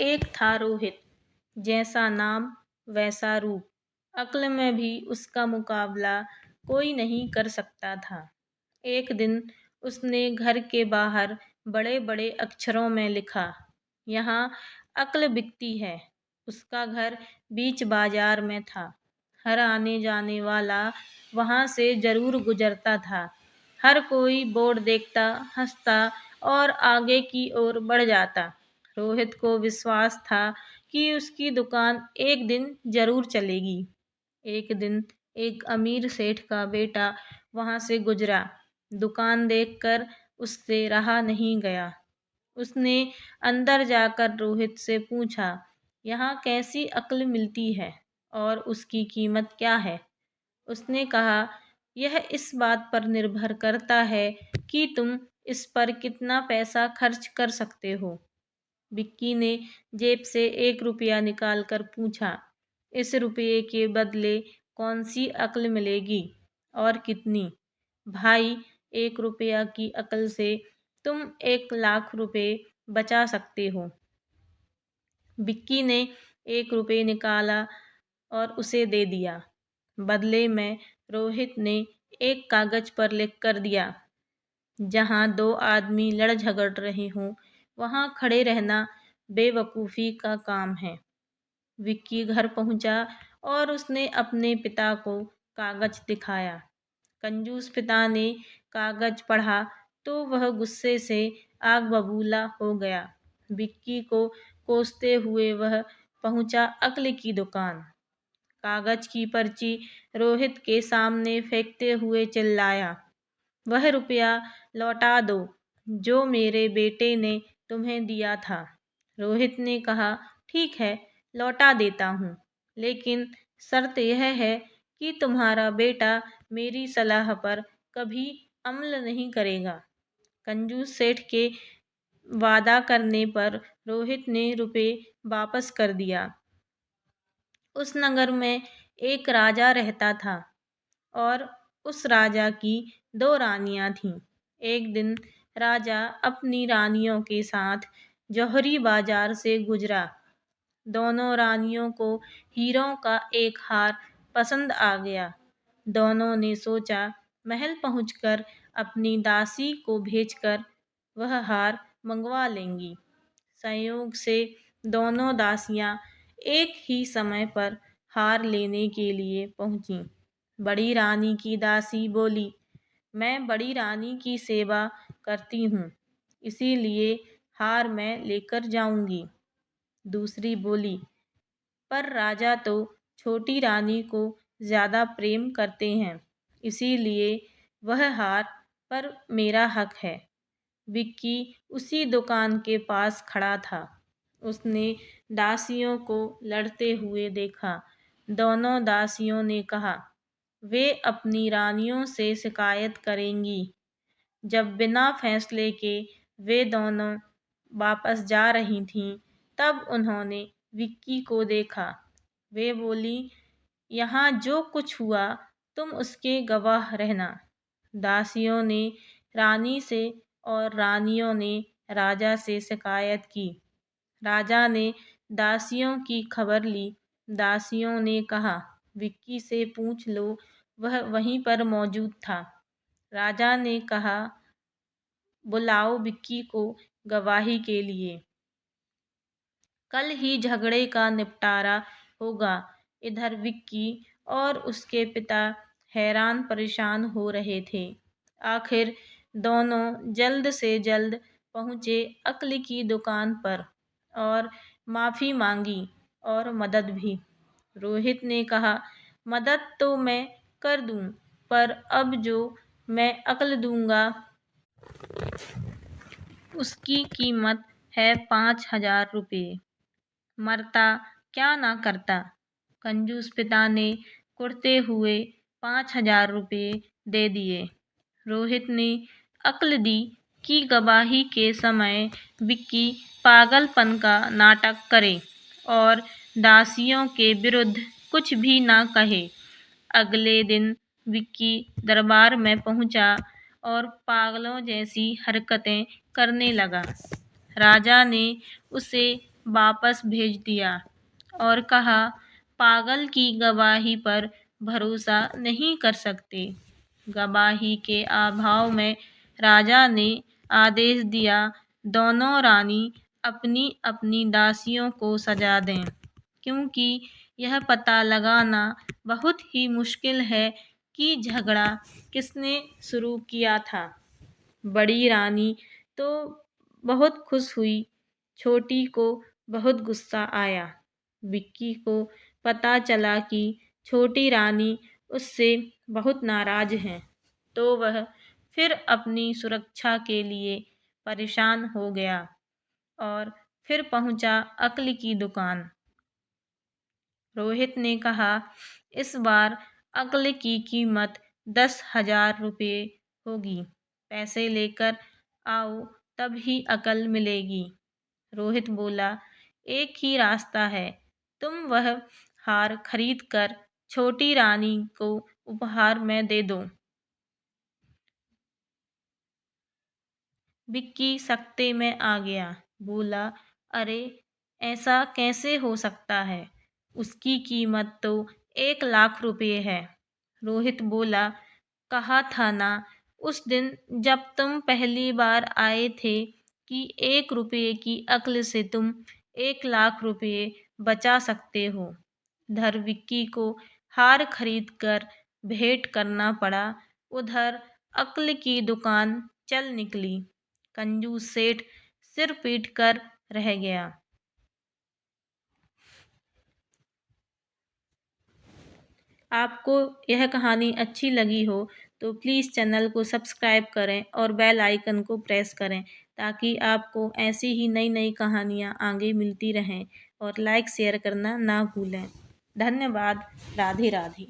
एक था रोहित, जैसा नाम वैसा रूप। अक्ल में भी उसका मुकाबला कोई नहीं कर सकता था। एक दिन उसने घर के बाहर बड़े बड़े अक्षरों में लिखा, यहाँ अक्ल बिकती है। उसका घर बीच बाजार में था। हर आने जाने वाला वहां से जरूर गुजरता था। हर कोई बोर्ड देखता, हंसता और आगे की ओर बढ़ जाता। रोहित को विश्वास था कि उसकी दुकान एक दिन जरूर चलेगी। एक दिन एक अमीर सेठ का बेटा वहां से गुजरा। दुकान देखकर उससे रहा नहीं गया। उसने अंदर जाकर रोहित से पूछा, यहाँ कैसी अक्ल मिलती है और उसकी कीमत क्या है? उसने कहा, यह इस बात पर निर्भर करता है कि तुम इस पर कितना पैसा खर्च कर सकते हो। विक्की ने जेब से 1 रुपया निकालकर पूछा, इस रुपये के बदले कौन सी अक्ल मिलेगी और कितनी? भाई, 1 रुपया की अक्ल से तुम 1 लाख रुपए बचा सकते हो। विक्की ने 1 रुपये निकाला और उसे दे दिया। बदले में रोहित ने एक कागज पर लिख कर दिया, जहाँ 2 आदमी लड़ झगड़ रहे हों, वहां खड़े रहना बेवकूफी का काम है। विक्की घर पहुंचा और उसने अपने पिता को कागज दिखाया। कंजूस पिता ने कागज पढ़ा तो वह गुस्से से आग बबूला हो गया। विक्की को कोसते हुए वह पहुंचा अक्ल की दुकान। कागज की पर्ची रोहित के सामने फेंकते हुए चिल्लाया, वह रुपया लौटा दो जो मेरे बेटे ने तुम्हें दिया था। रोहित ने कहा, ठीक है, लौटा देता हूँ, लेकिन शर्त यह है कि तुम्हारा बेटा मेरी सलाह पर कभी अमल नहीं करेगा। कंजूस सेठ के वादा करने पर रोहित ने रुपए वापस कर दिया। उस नगर में एक राजा रहता था और उस राजा की 2 रानियां थीं। एक दिन राजा अपनी रानियों के साथ जौहरी बाजार से गुजरा। दोनों रानियों को हीरों का एक हार पसंद आ गया। दोनों ने सोचा, महल पहुंचकर अपनी दासी को भेजकर वह हार मंगवा लेंगी। संयोग से दोनों दासियां एक ही समय पर हार लेने के लिए पहुंची। बड़ी रानी की दासी बोली, मैं बड़ी रानी की सेवा करती हूँ, इसीलिए हार मैं लेकर जाऊंगी। दूसरी बोली, पर राजा तो छोटी रानी को ज्यादा प्रेम करते हैं, इसीलिए वह हार पर मेरा हक है। विक्की उसी दुकान के पास खड़ा था। उसने दासियों को लड़ते हुए देखा। दोनों दासियों ने कहा, वे अपनी रानियों से शिकायत करेंगी। जब बिना फैसले के वे दोनों वापस जा रही थीं, तब उन्होंने विक्की को देखा। वे बोली, यहाँ जो कुछ हुआ तुम उसके गवाह रहना। दासियों ने रानी से और रानियों ने राजा से शिकायत की। राजा ने दासियों की खबर ली। दासियों ने कहा, विक्की से पूछ लो, वह वहीं पर मौजूद था। राजा ने कहा, बुलाओ विक्की को गवाही के लिए। कल ही झगड़े का निपटारा होगा। इधर विक्की और उसके पिता हैरान परेशान हो रहे थे। आखिर दोनों जल्द से जल्द पहुंचे अक्ल की दुकान पर और माफी मांगी और मदद भी। रोहित ने कहा, मदद तो मैं कर दूं, पर अब जो मैं अक्ल दूंगा उसकी कीमत है 5,000 रुपये। मरता क्या ना करता। कंजूस पिता ने कुढ़ते हुए 5,000 रुपये दे दिए। रोहित ने अक्ल दी कि गवाही के समय विक्की पागलपन का नाटक करे और दासियों के विरुद्ध कुछ भी ना कहे। अगले दिन विक्की दरबार में पहुंचा और पागलों जैसी हरकतें करने लगा। राजा ने उसे वापस भेज दिया और कहा, पागल की गवाही पर भरोसा नहीं कर सकते। गवाही के अभाव में राजा ने आदेश दिया, दोनों रानी अपनी अपनी दासियों को सजा दें, क्योंकि यह पता लगाना बहुत ही मुश्किल है कि झगड़ा किसने शुरू किया था। बड़ी रानी तो बहुत खुश हुई, छोटी को बहुत गुस्सा आया। विक्की को पता चला कि छोटी रानी उससे बहुत नाराज है, तो वह फिर अपनी सुरक्षा के लिए परेशान हो गया और फिर पहुंचा अक्ल की दुकान। रोहित ने कहा, इस बार अक्ल की कीमत 10,000 रुपये होगी। पैसे लेकर आओ, तब ही अकल मिलेगी। रोहित बोला, एक ही रास्ता है, तुम वह हार खरीद कर छोटी रानी को उपहार में दे दो। विक्की सकते में आ गया, बोला, अरे ऐसा कैसे हो सकता है? उसकी कीमत तो 1,00,000 रुपये है। रोहित बोला, कहा था ना उस दिन जब तुम पहली बार आए थे कि 1 रुपये की अक्ल से तुम 1,00,000 रुपये बचा सकते हो। इधर विक्की को हार खरीद कर भेंट करना पड़ा, उधर अक्ल की दुकान चल निकली। कंजूस सेठ सिर पीट कर रह गया। आपको यह कहानी अच्छी लगी हो तो प्लीज़ चैनल को सब्सक्राइब करें और बेल आइकन को प्रेस करें, ताकि आपको ऐसी ही नई नई कहानियाँ आगे मिलती रहें। और लाइक शेयर करना ना भूलें। धन्यवाद। राधे राधे।